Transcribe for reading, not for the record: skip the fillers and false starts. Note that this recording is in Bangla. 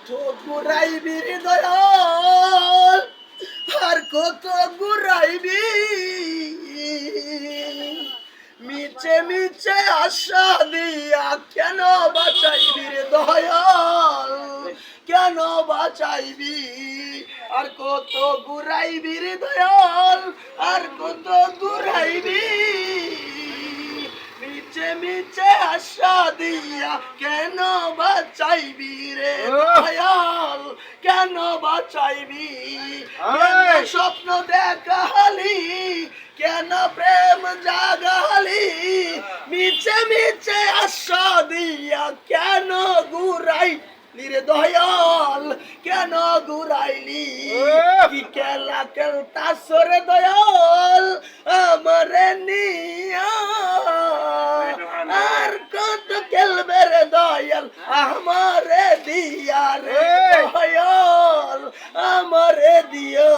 কত ঘুরাইবি রে দয়াল, আর কত ঘুরাইবি, মিছে মিছে আশা দিয়া কেন বাঁচাইবি রে দয়াল, কেন বাঁচাইবি, আর কত ঘুরাইবি রে দয়াল, আর কত ঘুরাইবি, মিছে মিছে আশা দিয়া কেন বাঁচাইবি রে দয়াল, কেন বাঁচাইবি, কেন স্বপ্ন দেখালি, কেন প্রেম জাগালি, মিছে মিছে আশা দিয়া কেন ঘুরাইলি রে দয়াল, কেন ঘুরাইলি, কি খেলা খেলতাছ রে দয়াল আমারে নিয়া, আর কত খেলবে রে দয়াল আমারে দিয়া রে দয়াল, আমারে দিয়া।